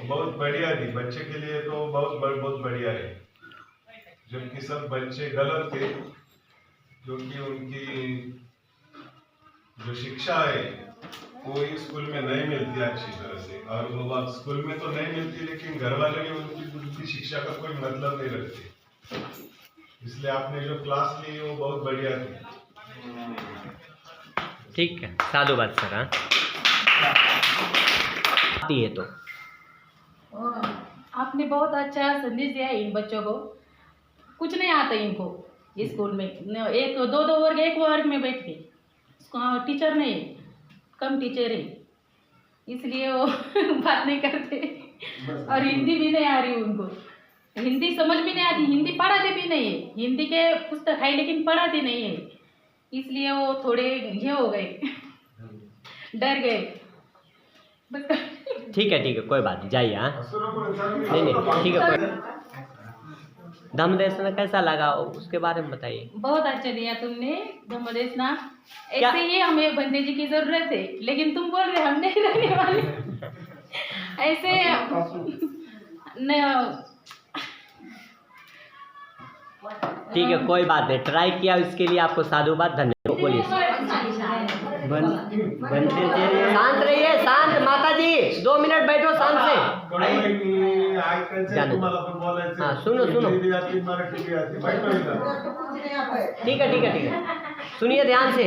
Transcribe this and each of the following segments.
बहुत बढ़िया थी, बच्चे के लिए तो बहुत बढ़िया है। जबकि सब बच्चे गलत थे, जो कि उनकी जो शिक्षा है वो इस स्कूल में नहीं मिलती अच्छी तरह से, और वो बात स्कूल में तो नहीं मिलती, लेकिन घर वाले भी उनकी शिक्षा का कोई मतलब नहीं रखते। इसलिए आपने जो क्लास ली वो बहुत बढ़िया थी। ठीक है, साधुवाद सर। हाँ आती है तो आपने बहुत अच्छा संदेश दिया है इन बच्चों को। कुछ नहीं आता इनको इस स्कूल में, एक दो वर्ग एक वर्ग में बैठ के, टीचर नहीं, कम टीचर है, इसलिए वो बात नहीं करते। और हिंदी भी नहीं आ रही उनको, हिंदी समझ भी नहीं आती, हिंदी पढ़ाते भी नहीं है, हिंदी के पुस्तक है लेकिन पढ़ाते नहीं है, इसलिए वो थोड़े ये हो गए, डर गए बस। ठीक है, कोई बात नहीं, जाइए। हाँ नहीं ठीक है। कोई धम्मदेशना कैसा लगा उसके बारे में बताइए। बहुत अच्छा दिया तुमने धम्मदेशना, ऐसे ही हमें बंदे जी की जरूरत है, लेकिन तुम बोल रहे हम नहीं रहने वाले ऐसे ठीक है, कोई बात नहीं, ट्राई किया इसके लिए आपको साधुवाद, धन्यवाद। बोलिए शांत रहिए, शांत। माता जी 2 मिनट बैठो शांत से। हाँ सुनो ठीक है, सुनिए ध्यान से,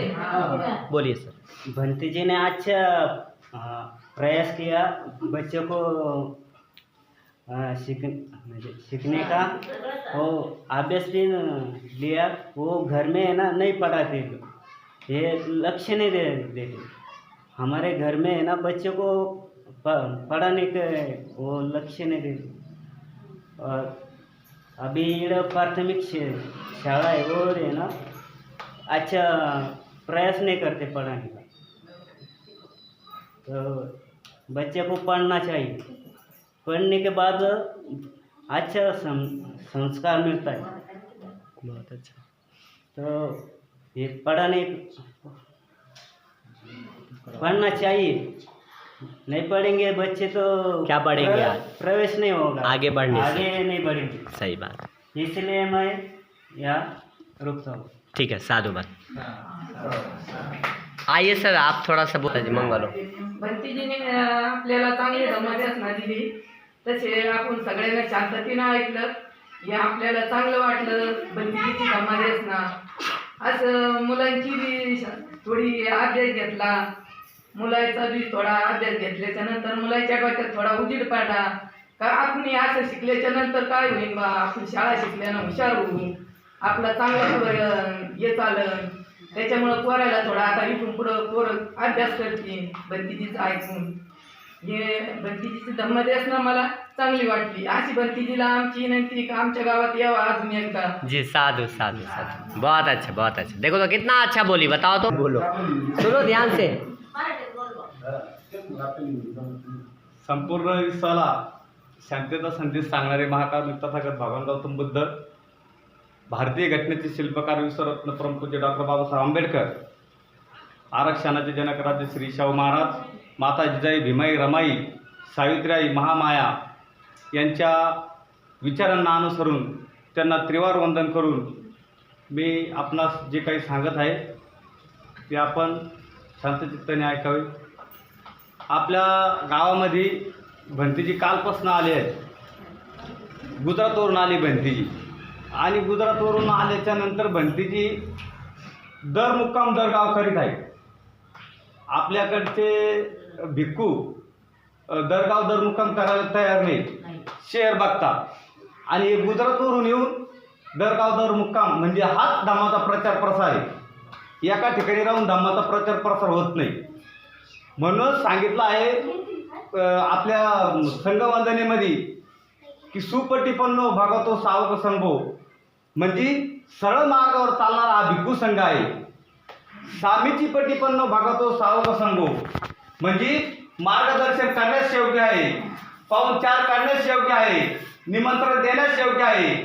बोलिए सर। बंटी जी ने अच्छा प्रयास किया बच्चों को सीखने का, वो अभ्यास भी लिया, वो घर में है ना नहीं पढ़ाते, ये लक्ष्य नहीं देते। हमारे घर में है ना बच्चों को पढ़ाने के वो लक्ष्य नहीं देते। और अभी ये प्राथमिक शाला है, वो है ना अच्छा प्रयास नहीं करते पढ़ाने का। तो बच्चे को पढ़ना चाहिए, पढ़ने के बाद अच्छा संस्कार मिलता है। बहुत अच्छा। तो ये पढ़ना चाहिए, नहीं पढ़ेंगे बच्चे तो क्या पढ़ेंगे आज? प्रवेश नहीं होगा, आगे नहीं बढ़ेंगे। सही बात, इसलिए मैं यहाँ रुकता हूँ। ठीक है, साधुवाद। आइए सर, आप थोड़ा सा बोला जी, मंगलो। भंतीजीने आपल्याला चांगली धम्मदेशना दिली, तसे आपण सगळ्यांना शांततेनं ऐकलं, हे आपल्याला चांगलं वाटलं। भंतीजीची धम्मदेशना असं मुलांची बी थोडी अभ्यास घेतला, मुलाचा बी थोडा अभ्यास घेतल्याच्या नंतर मुलाच्या डोक्यात थोडा उजीड पडला का आपण असं शिकल्याच्या नंतर काय होईल बा, आपण शाळा शिकल्यानं हुशार होऊ, आपला चांगला हे चालन, त्याच्यामुळं पोरायला थोडा आता इथून पुढं पोरं अभ्यास करतील भंतीजीचं ऐकून। हे भंतीजीची धम्मदेशना मला चांगली वाटली, अशी भंतीजीला आमची विनंती का आमच्या गावात यावं अजून एकदा। जी साधु, बहुत अच्छा। देखो तो कितना अच्छा बोली, बताओ तो, बोलो, सुनो ध्यान से। संपूर्ण विश्वाला शांतता संदेश सांगणारे महाकाल तथागत भगवान गौतम बुद्ध, भारतीय घटनेचे शिल्पकार विश्वरत्न परमपूज्य डॉक्टर बाबासाहेब आंबेडकर, आरक्षणाचे जनक राजे श्री शाहू महाराज, माता जिजाई, भीमाई, रमाई, सावित्रीबाई, महामाया यांच्या विचारांना अनुसरून त्यांना त्रिवार वंदन करून मी आपणास जे काही सांगत आहे ते आपण शांतचित्ताने ऐकावे। आपल्या गावामध्ये भंतीजी कालपासून आले आहेत, गुजरातवरून आली भंतीजी, आणि गुजरातवरून आल्याच्या नंतर भंतीजी दर मुक्काम दर गाव करीत आहे। आपल्याकडचे भिक्खू दरगाव दर मुक्काम करायला तयार नाही, शहर बघतात, आणि गुजरातवरून येऊन दरगाव दर मुक्काम म्हणजे हाच धम्माचा प्रचार प्रसार आहे। एका ठिकाणी राहून धम्माचा प्रचार प्रसार होत नाही, म्हणून सांगितलं आहे आपल्या संघवंदनेमध्ये की सुपटिपन्नो भगवतो सावक संघो, म्हणजे सरळ मार्गावर चालणारा हा भिक्खू संघ आहे। सामीची पटिपन्नो भगवतो सावक संघो म्हणजे मार्गदर्शन करण्यास योग्य आहे, पाहुणचार करण्यास योग्य आहे, निमंत्रण देण्यास योग्य आहे,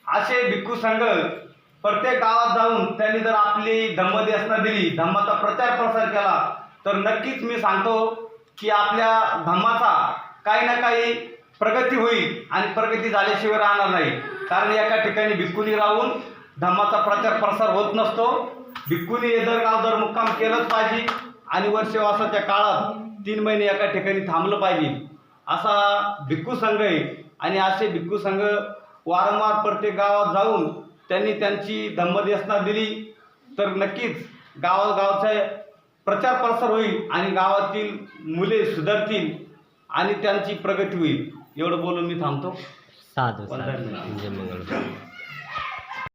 असे भिक्खू संघ प्रत्येक गावात जाऊन त्यांनी जर आपली धम्मदेशना दिली, धम्माचा प्रचार प्रसार केला, तर नक्कीच मी सांगतो की आपल्या धम्माचा काही ना काही प्रगती होईल आणि प्रगती झाल्याशिवाय राहणार नाही. कारण एका ठिकाणी भिक्खूनी राहून धम्माचा प्रचार प्रसार होत नसतो. भिक्खूनी हे दर गाव दर मुक्काम केलंच पाहिजे आणि वर्षवासाच्या काळात 3 महिने एका ठिकाणी थांबलं पाहिजे. असा भिक्खू संघ आहे आणि असे भिक्खू संघ वारंवार प्रत्येक गावात जाऊन त्यांनी त्यांची धम्मदेशना दिली तर नक्कीच गावागावचा प्रचार प्रसार होईल आणि गावातील मुले सुधारतील आणि त्यांची प्रगती होईल. एवढं बोलून मी थांबतो. साधू साधू जय मंगळ.